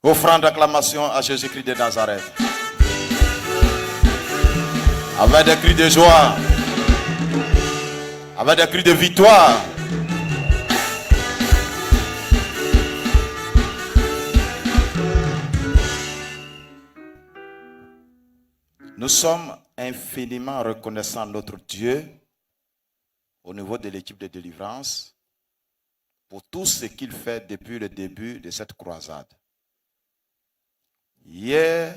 Offrant d'acclamation à Jésus-Christ de Nazareth. Avec des cris de joie. Avec des cris de victoire. Nous sommes infiniment reconnaissants à notre Dieu au niveau de l'équipe de délivrance pour tout ce qu'il fait depuis le début de cette croisade. Hier,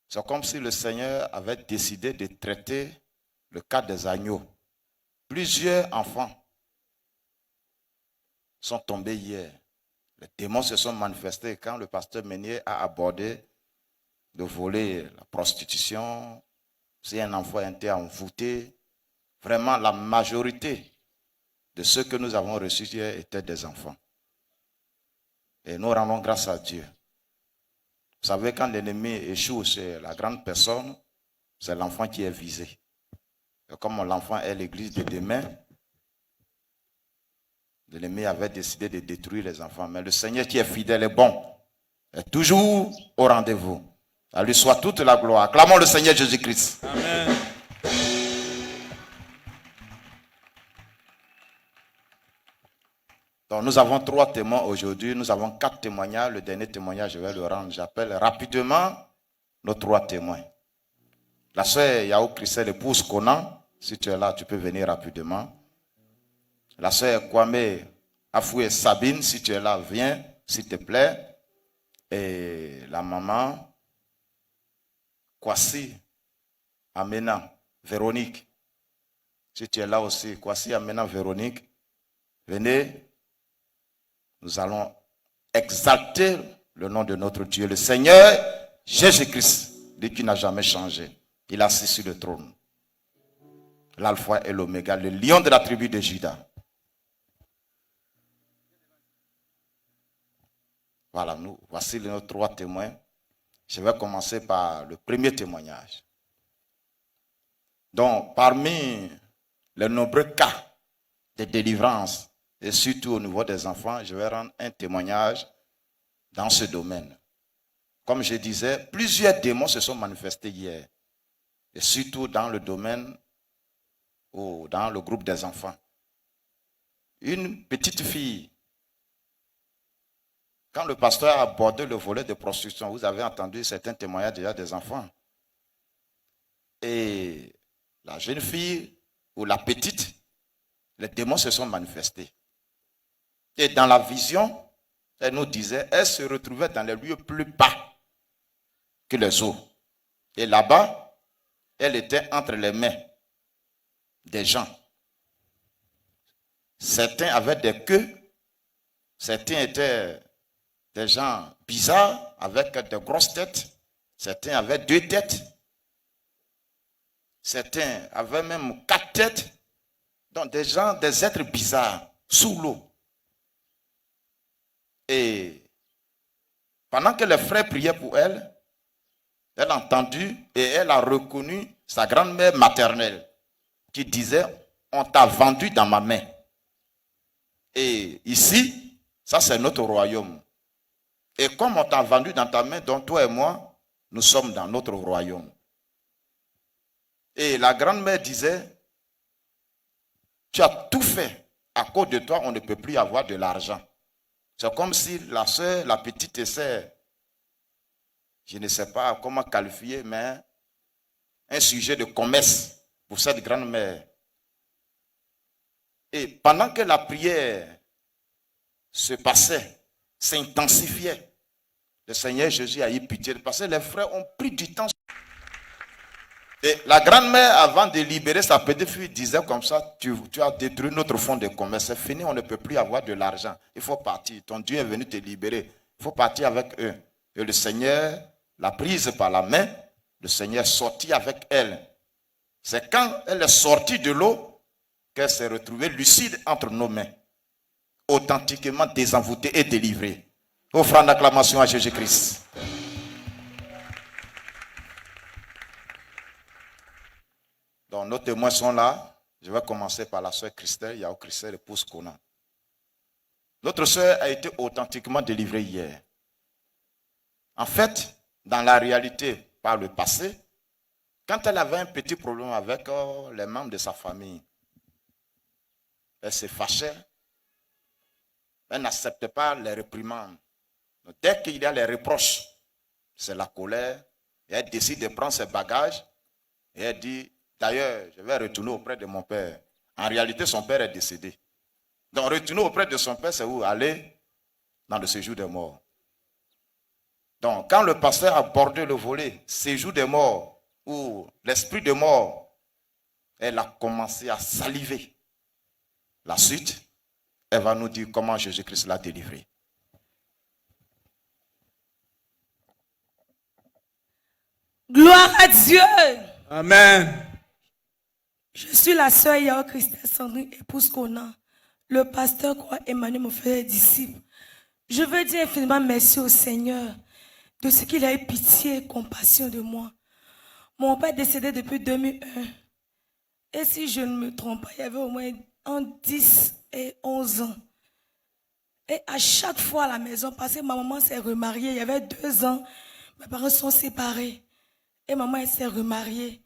c'est comme si le Seigneur avait décidé de traiter le cas des agneaux. Plusieurs enfants sont tombés hier. Les démons se sont manifestés quand le pasteur Meunier a abordé le volet, la prostitution. Si un enfant était envoûté, vraiment la majorité de ceux que nous avons reçus hier étaient des enfants. Et nous rendons grâce à Dieu. Vous savez, quand l'ennemi échoue chez la grande personne, c'est l'enfant qui est visé. Et comme l'enfant est l'église de demain, l'ennemi avait décidé de détruire les enfants. Mais le Seigneur qui est fidèle et bon est toujours au rendez-vous. À lui soit toute la gloire. Acclamons le Seigneur Jésus-Christ. Amen. Donc nous avons 3 témoins aujourd'hui. Nous avons 4 témoignages. Le dernier témoignage, je vais le rendre. J'appelle rapidement nos 3 témoins. La sœur Yao Christelle, l'épouse Conan. Si tu es là, tu peux venir rapidement. La sœur Kwame Afoué Sabine, si tu es là, viens, s'il te plaît. Et la maman Kwasi Amena Véronique. Si tu es là aussi, Kwasi Amena Véronique, venez. Nous allons exalter le nom de notre Dieu, le Seigneur Jésus-Christ, lui qui n'a jamais changé. Il a assis sur le trône. L'alpha et l'oméga, le lion de la tribu de Juda. Voilà, voici nos 3 témoins. Je vais commencer par le premier témoignage. Donc, parmi les nombreux cas de délivrance, et surtout au niveau des enfants, je vais rendre un témoignage dans ce domaine. Comme je disais, plusieurs démons se sont manifestés hier. Et surtout dans le domaine ou dans le groupe des enfants. Une petite fille, quand le pasteur a abordé le volet de prostitution, vous avez entendu certains témoignages déjà des enfants. Et la jeune fille ou la petite, les démons se sont manifestés. Et dans la vision, elle nous disait, elle se retrouvait dans les lieux plus bas que les eaux. Et là-bas, elle était entre les mains des gens. Certains avaient des queues, certains étaient des gens bizarres avec de grosses têtes, certains avaient 2 têtes, certains avaient même 4 têtes, donc des gens, des êtres bizarres, sous l'eau. Et pendant que les frères priaient pour elle, elle a entendu et elle a reconnu sa grand-mère maternelle qui disait, on t'a vendu dans ma main. Et ici, ça c'est notre royaume. Et comme on t'a vendu dans ta main, donc toi et moi, nous sommes dans notre royaume. Et la grand-mère disait, tu as tout fait. À cause de toi, on ne peut plus avoir de l'argent. C'est comme si la soeur, la petite essaie, je ne sais pas comment qualifier, mais un sujet de commerce pour cette grand-mère. Et pendant que la prière se passait, s'intensifiait, le Seigneur Jésus a eu pitié parce que les frères ont pris du temps. Et la grand-mère, avant de libérer sa petite fille, disait comme ça, tu as détruit notre fonds de commerce, c'est fini, on ne peut plus avoir de l'argent. Il faut partir, ton Dieu est venu te libérer. Il faut partir avec eux. Et le Seigneur l'a prise par la main, le Seigneur est sorti avec elle. C'est quand elle est sortie de l'eau qu'elle s'est retrouvée lucide entre nos mains, authentiquement désenvoûtée et délivrée. Offrant l'acclamation à Jésus-Christ. Donc nos témoins sont là. Je vais commencer par la sœur Christelle, Yao Christelle, épouse Conan. Notre sœur a été authentiquement délivrée hier. En fait, dans la réalité, par le passé, quand elle avait un petit problème avec les membres de sa famille, elle se fâchait, elle n'acceptait pas les réprimandes. Donc, dès qu'il y a les reproches, c'est la colère, et elle décide de prendre ses bagages, et elle dit, d'ailleurs, je vais retourner auprès de mon père. En réalité, son père est décédé. Donc, retourner auprès de son père, c'est où? Aller dans le séjour des morts. Donc, quand le pasteur a abordé le volet séjour des morts, ou l'esprit de mort, elle a commencé à saliver. La suite, elle va nous dire comment Jésus-Christ l'a délivré. Gloire à Dieu. Amen. Je suis la sœur Yao Christelle Sandrine, épouse Conan. Le pasteur croix Emmanuel, mon frère et disciple. Je veux dire infiniment merci au Seigneur de ce qu'il a eu pitié et compassion de moi. Mon père est décédé depuis 2001. Et si je ne me trompe pas, il y avait au moins entre 10 et 11 ans. Et à chaque fois à la maison, parce que ma maman s'est remariée, il y avait 2 ans, mes parents sont séparés. Et maman elle s'est remariée.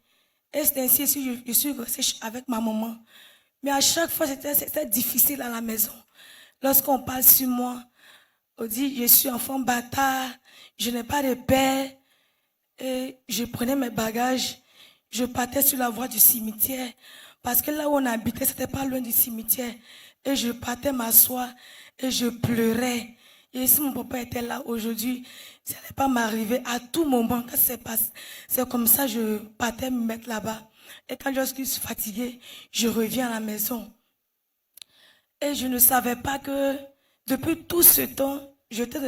Et c'est ainsi que je suis restée avec ma maman. Mais à chaque fois, c'était difficile à la maison. Lorsqu'on parle sur moi, on dit, je suis enfant bâtard, je n'ai pas de père. Et je prenais mes bagages, je partais sur la voie du cimetière. Parce que là où on habitait, c'était pas loin du cimetière. Et je partais m'asseoir et je pleurais. Et si mon papa était là aujourd'hui, ça n'allait pas m'arriver à tout moment. Quand c'est comme ça, je partais me mettre là-bas. Et quand je suis fatiguée, je reviens à la maison. Et je ne savais pas que depuis tout ce temps, j'étais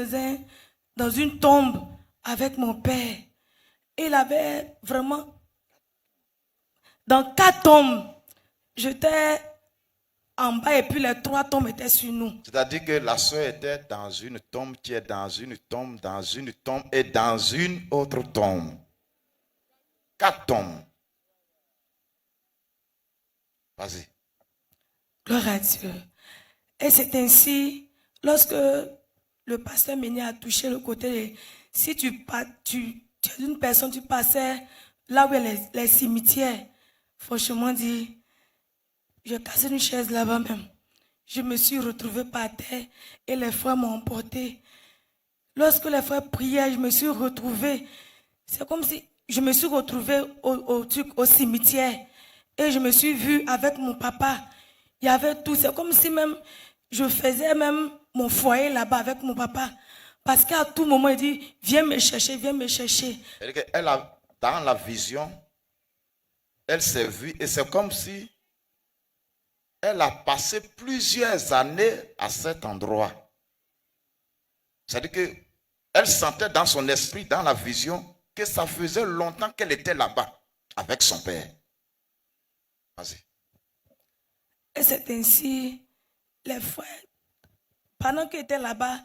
dans une tombe avec mon père. Et il avait vraiment, dans 4 tombes, j'étais en bas et puis les 3 tombes étaient sur nous. C'est-à-dire que la soeur était dans une tombe, qui est dans une tombe, dans une tombe et dans une autre tombe. 4 tombes. Vas-y. Gloire à Dieu. Et c'est ainsi, lorsque le pasteur Ménier a touché le côté, si tu es une personne, tu passais là où il y a les cimetières, franchement dit, j'ai cassé une chaise là-bas même. Je me suis retrouvée par terre et les frères m'ont emporté. Lorsque les frères priaient, je me suis retrouvée. C'est comme si je me suis retrouvée au cimetière et je me suis vue avec mon papa. Il y avait tout. C'est comme si même je faisais même mon foyer là-bas avec mon papa. Parce qu'à tout moment, il dit, viens me chercher, viens me chercher. Elle a, dans la vision, elle s'est vue et c'est comme si elle a passé plusieurs années à cet endroit. C'est-à-dire qu'elle sentait dans son esprit, dans la vision, que ça faisait longtemps qu'elle était là-bas avec son père. Vas-y. Et c'est ainsi, les frères, pendant qu'il était là-bas,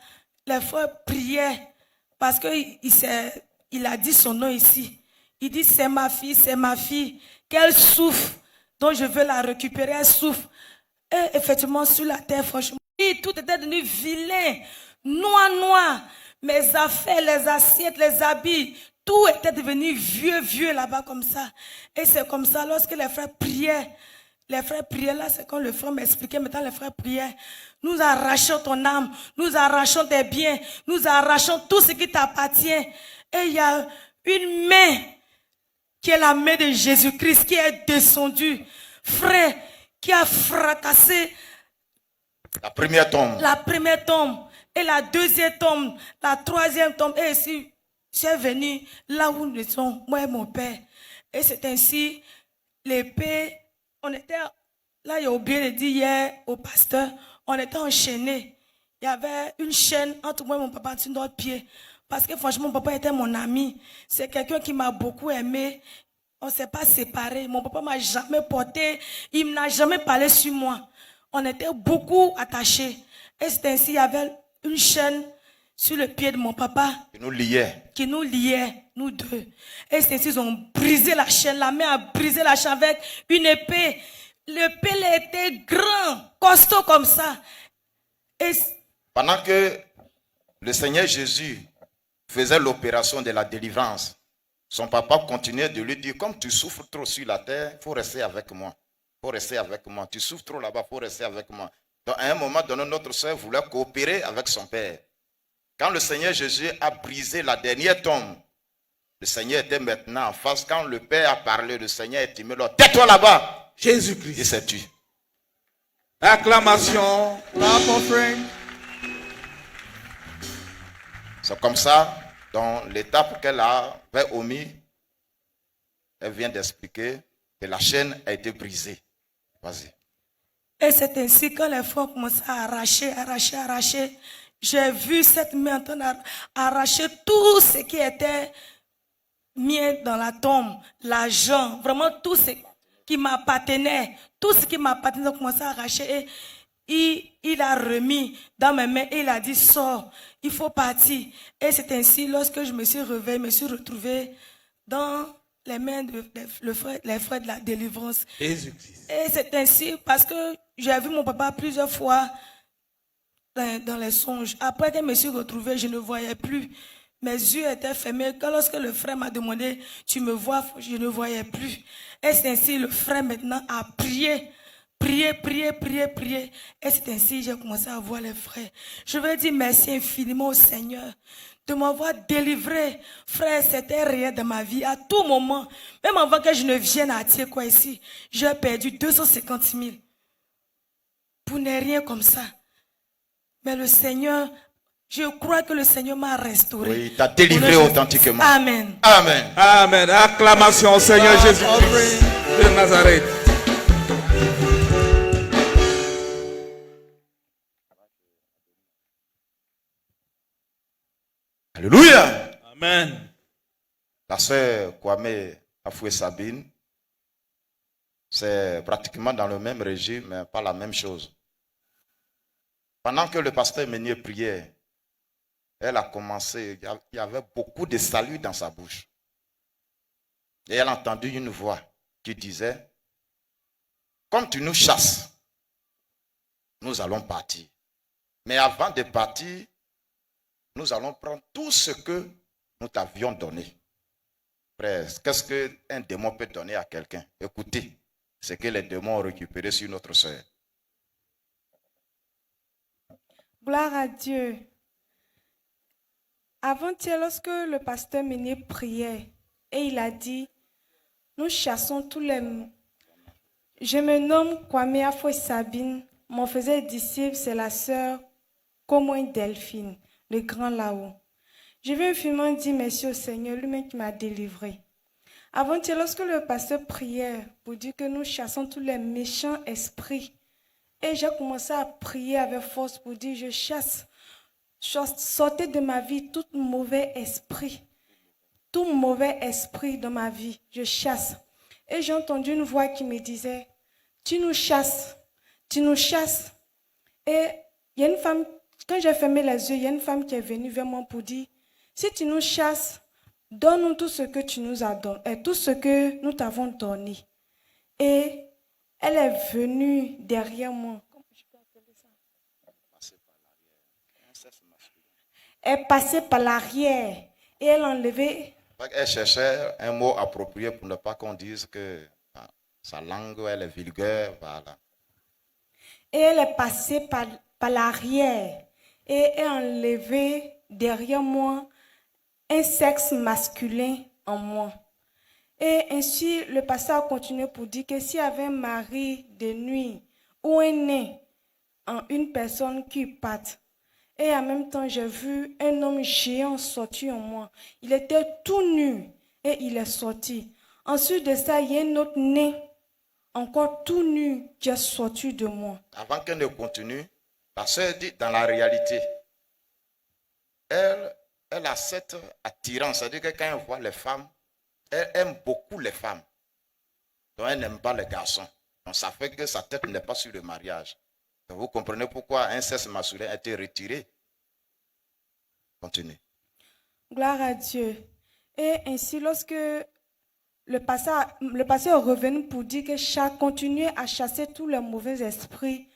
les frères priaient parce qu'il a dit son nom ici. Il dit, c'est ma fille, qu'elle souffre, donc je veux la récupérer, elle souffre. Et effectivement, sur la terre, franchement, tout était devenu vilain, noir. Mes affaires, les assiettes, les habits, tout était devenu vieux là-bas comme ça. Et c'est comme ça, lorsque les frères priaient là, c'est quand le frère m'expliquait, maintenant les frères priaient, nous arrachons ton âme, nous arrachons tes biens, nous arrachons tout ce qui t'appartient. Et il y a une main, qui est la main de Jésus-Christ, qui est descendue, frère, qui a fracassé la première tombe, et la deuxième tombe, la troisième tombe, et ici, j'ai venu là où nous sommes, moi et mon père. Et c'est ainsi, l'épée, on était, là j'ai oublié de dire hier au pasteur, on était enchaînés. Il y avait une chaîne entre moi et mon papa sur notre pied. Parce que franchement, mon papa était mon ami. C'est quelqu'un qui m'a beaucoup aimé. On ne s'est pas séparés. Mon papa ne m'a jamais porté. Il n'a jamais parlé sur moi. On était beaucoup attachés. Et c'est ainsi, il y avait une chaîne sur le pied de mon papa. Qui nous liait, nous deux. Et c'est ainsi, ils ont brisé la chaîne. La main a brisé la chaîne avec une épée. L'épée était grand, costaud comme ça. Et pendant que le Seigneur Jésus faisait l'opération de la délivrance, son papa continuait de lui dire, comme tu souffres trop sur la terre, il faut rester avec moi. Il faut rester avec moi. Tu souffres trop là-bas, il faut rester avec moi. Donc, à un moment donné, notre soeur voulait coopérer avec son père. Quand le Seigneur Jésus a brisé la dernière tombe, le Seigneur était maintenant en face. Quand le Père a parlé, le Seigneur est timé. Tais-toi là-bas. Jésus-Christ. Il s'est tué. Acclamation. Clap offering. C'est comme ça, dans l'étape qu'elle avait omis, elle vient d'expliquer que la chaîne a été brisée. Vas-y. Et c'est ainsi que les frères ont commencé à arracher. J'ai vu cette main en train d'arracher tout ce qui était mis dans la tombe, l'argent, vraiment tout ce qui m'appartenait. Tout ce qui m'appartenait, j'ai commencé à arracher. Et il a remis dans mes mains et il a dit, sors, il faut partir. Et c'est ainsi, lorsque je me suis réveillée, je me suis retrouvée dans les mains les frères de la délivrance. Jésus-Christ. Et c'est ainsi parce que j'ai vu mon papa plusieurs fois dans les songes. Après que je me suis retrouvée, je ne voyais plus. Mes yeux étaient fermés. Lorsque le frère m'a demandé, tu me vois, je ne voyais plus. Et c'est ainsi, le frère maintenant a prié. Prier. Et c'est ainsi que j'ai commencé à voir les frères. Je veux dire merci infiniment au Seigneur de m'avoir délivré. Frère, c'était réel dans ma vie. À tout moment, même avant que je ne vienne à Tiekwa ici, j'ai perdu 250 000. Pour ne rien comme ça. Mais le Seigneur, je crois que le Seigneur m'a restauré. Oui, il t'a délivré authentiquement. Amen. Amen. Amen. Acclamation au Seigneur Jésus-Christ de Nazareth. Alléluia. Amen. La sœur Kwame Afoué Sabine, c'est pratiquement dans le même régime, mais pas la même chose. Pendant que le pasteur Meunier priait, elle a commencé, il y avait beaucoup de salut dans sa bouche. Et elle a entendu une voix qui disait, comme tu nous chasses, nous allons partir. Mais avant de partir, nous allons prendre tout ce que nous t'avions donné. Frère, qu'est-ce qu'un démon peut donner à quelqu'un? Écoutez ce que les démons ont récupéré sur notre sœur. Gloire à Dieu. Avant-hier, lorsque le pasteur Meunier priait, et il a dit, nous chassons tous les... Je me nomme Kwame Afoué Sabine. Mon faisait disciple, c'est la sœur Komoy Delphine, le grand là-haut. Je vais infiniment dire merci au Seigneur, lui-même qui m'a délivré. Avant-hier, lorsque le pasteur priait pour dire que nous chassons tous les méchants esprits, et j'ai commencé à prier avec force pour dire, je chasse, sortez de ma vie tout mauvais esprit dans ma vie, je chasse. Et j'ai entendu une voix qui me disait, tu nous chasses. Et il y a une femme, quand j'ai fermé les yeux, il y a une femme qui est venue vers moi pour dire, si tu nous chasses, donne-nous tout ce que tu nous as donné, tout ce que nous t'avons donné. Et elle est venue derrière moi. Elle est passée par l'arrière et elle a enlevé. Elle cherchait un mot approprié pour ne pas qu'on dise que sa langue elle est vulgaire. Voilà. Et elle est passée par l'arrière et elle a enlevé derrière moi un sexe masculin en moi. Et ainsi, le pasteur a continué pour dire que s'il y avait un mari de nuit ou un nain en une personne qui parte, et en même temps, j'ai vu un homme géant sortir en moi. Il était tout nu et il est sorti. Ensuite de ça, il y a un autre nain, encore tout nu, qui est sorti de moi. Avant qu'elle ne continue, la sœur dit dans la réalité, elle a cette attirance. C'est-à-dire que quand elle voit les femmes, elle aime beaucoup les femmes. Donc elle n'aime pas les garçons. Donc ça fait que sa tête n'est pas sur le mariage. Donc vous comprenez pourquoi un sexe masculin a été retiré. Continuez. Gloire à Dieu. Et ainsi, lorsque le pasteur est revenu pour dire que continuez à chasser tous les mauvais esprits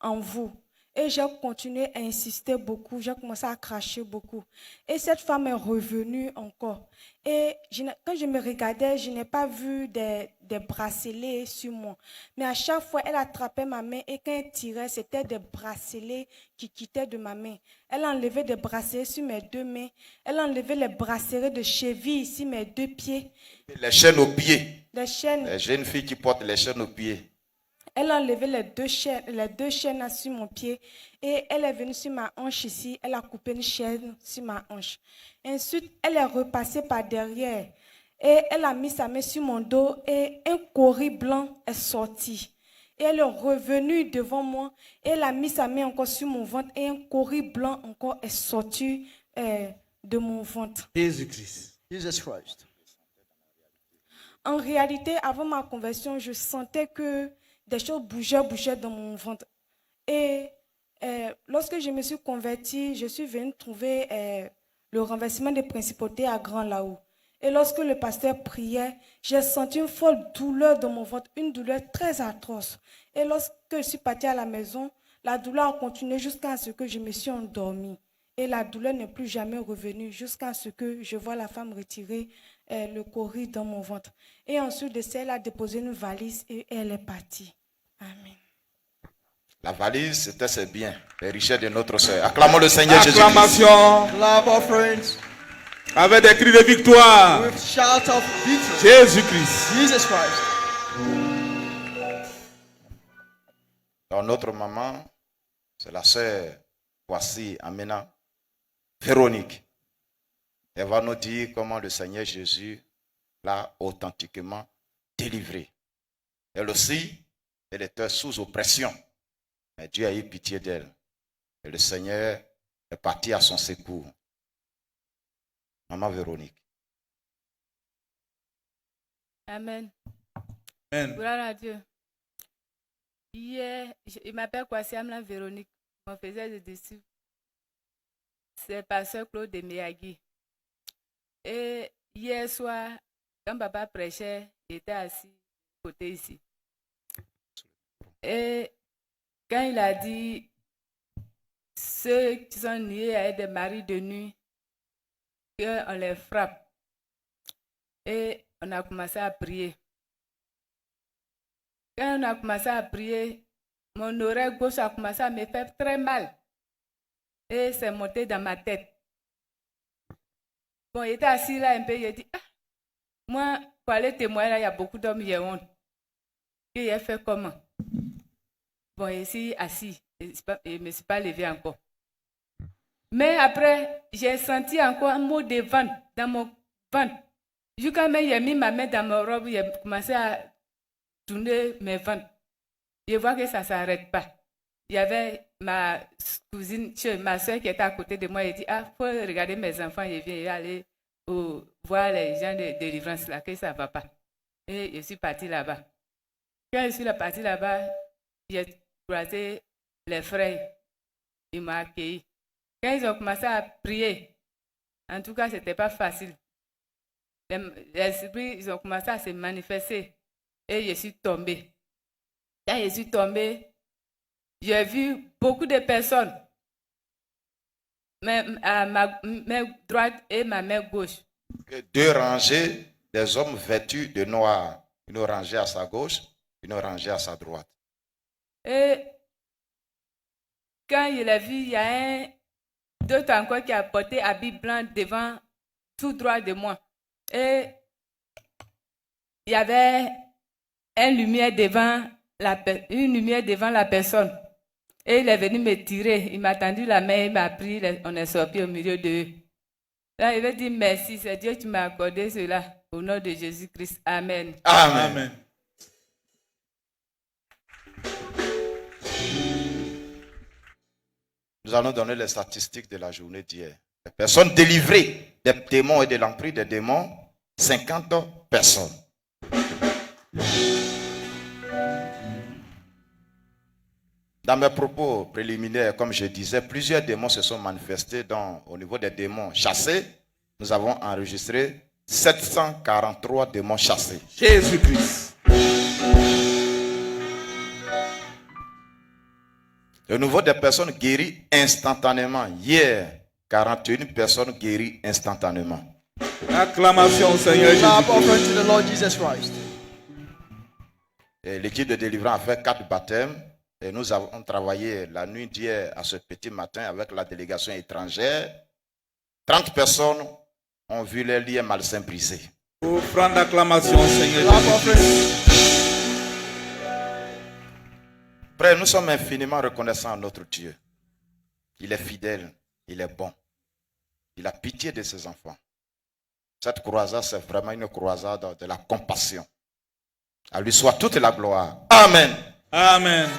en vous. Et j'ai continué à insister beaucoup, j'ai commencé à cracher beaucoup. Et cette femme est revenue encore. Et quand je me regardais, je n'ai pas vu des bracelets sur moi. Mais à chaque fois, elle attrapait ma main et quand elle tirait, c'était des bracelets qui quittaient de ma main. Elle enlevait des bracelets sur mes deux mains. Elle enlevait les bracelets de cheville sur mes deux pieds. Les chaînes aux pieds. Les chaînes. Les jeunes filles qui portent les chaînes aux pieds. Elle a enlevé les deux chaînes sur mon pied et elle est venue sur ma hanche ici. Elle a coupé une chaîne sur ma hanche. Ensuite, elle est repassée par derrière et elle a mis sa main sur mon dos et un cori blanc est sorti. Et elle est revenue devant moi et elle a mis sa main encore sur mon ventre et un cori blanc encore est sorti de mon ventre. Jésus-Christ. Jesus Christ. En réalité, avant ma conversion, je sentais que des choses bougeaient dans mon ventre. Et lorsque je me suis convertie, je suis venue trouver le renversement des principautés à Grand là-haut. Et lorsque le pasteur priait, j'ai senti une folle douleur dans mon ventre, une douleur très atroce. Et lorsque je suis partie à la maison, la douleur a continué jusqu'à ce que je me suis endormie. Et la douleur n'est plus jamais revenue jusqu'à ce que je vois la femme retirer le cori dans mon ventre. Et ensuite de ça, elle a déposé une valise et elle est partie. Amen. La valise, c'était ses biens, les richesses de notre sœur. Acclamons le Seigneur Jésus-Christ. Acclamation Clap offerings avec des cris de victoire. with shout of victory. Jésus-Christ. Jesus Christ. Donc notre maman, c'est la sœur, voici Amena, Véronique. Elle va nous dire comment le Seigneur Jésus l'a authentiquement délivrée. Elle aussi, elle était sous oppression. Mais Dieu a eu pitié d'elle. Et le Seigneur est parti à son secours. Maman Véronique. Amen. Amen. Gloire à Dieu. Hier, il m'appelle Kwasi Amla Véronique. On faisait des disciples. C'est pasteur Claude de Miyagi. Et hier soir, quand papa prêchait, il était assis côté ici. Et quand il a dit, ceux qui sont liés à des maris de nuit, qu'on les frappe. Et on a commencé à prier. Quand on a commencé à prier, mon oreille gauche a commencé à me faire très mal. Et c'est monté dans ma tête. Bon, il était assis là un peu, il a dit, moi, pour aller témoigner, là, il y a beaucoup d'hommes, il y a honte. Et il a fait comment? Bon, ici, assis, je ne me suis pas levé encore. Mais après, j'ai senti encore un mot de ventre dans mon ventre. Jusqu'à même, j'ai mis ma main dans ma robe, j'ai commencé à tourner mes ventres. Je vois que ça ne s'arrête pas. Il y avait ma cousine, ma soeur qui était à côté de moi, elle dit, il faut regarder mes enfants, je viens aller voir les gens de délivrance là, que ça ne va pas. Et je suis partie là-bas. Quand je suis partie là-bas, j'ai croisé les frères, ils m'ont accueilli. Quand ils ont commencé à prier, en tout cas, ce n'était pas facile. Les esprits, ils ont commencé à se manifester et je suis tombée. Quand je suis tombée, j'ai vu beaucoup de personnes, à ma main droite et ma main gauche. Deux rangées des hommes vêtus de noir. Une rangée à sa gauche, une rangée à sa droite. Et quand je l'ai vu, il y a d'autres encore qui a porté habit blanc devant, tout droit de moi. Et il y avait une lumière devant la personne. Et il est venu me tirer. Il m'a tendu la main, il m'a pris, on est sorti au milieu d'eux. Là, il veut dire merci, c'est Dieu qui m'a accordé cela. Au nom de Jésus-Christ. Amen. Amen. Amen. Nous allons donner les statistiques de la journée d'hier. Les personnes délivrées des démons et de l'emprise des démons, 50 personnes. Dans mes propos préliminaires, comme je disais, plusieurs démons se sont manifestés au niveau des démons chassés. Nous avons enregistré 743 démons chassés. Jésus-Christ. De nouveau, des personnes guéries instantanément. Hier, 41 personnes guéries instantanément. Acclamation au Seigneur Clap Jésus. offering to the Lord Jesus Christ. Et l'équipe de délivrance a fait 4 baptêmes. Et nous avons travaillé la nuit d'hier à ce petit matin avec la délégation étrangère. 30 personnes ont vu les liens malsains brisés. Offrande d'acclamation au Seigneur Clap Jésus. offering. Frère, nous sommes infiniment reconnaissants à notre Dieu. Il est fidèle, il est bon. Il a pitié de ses enfants. Cette croisade, c'est vraiment une croisade de la compassion. À lui soit toute la gloire. Amen. Amen.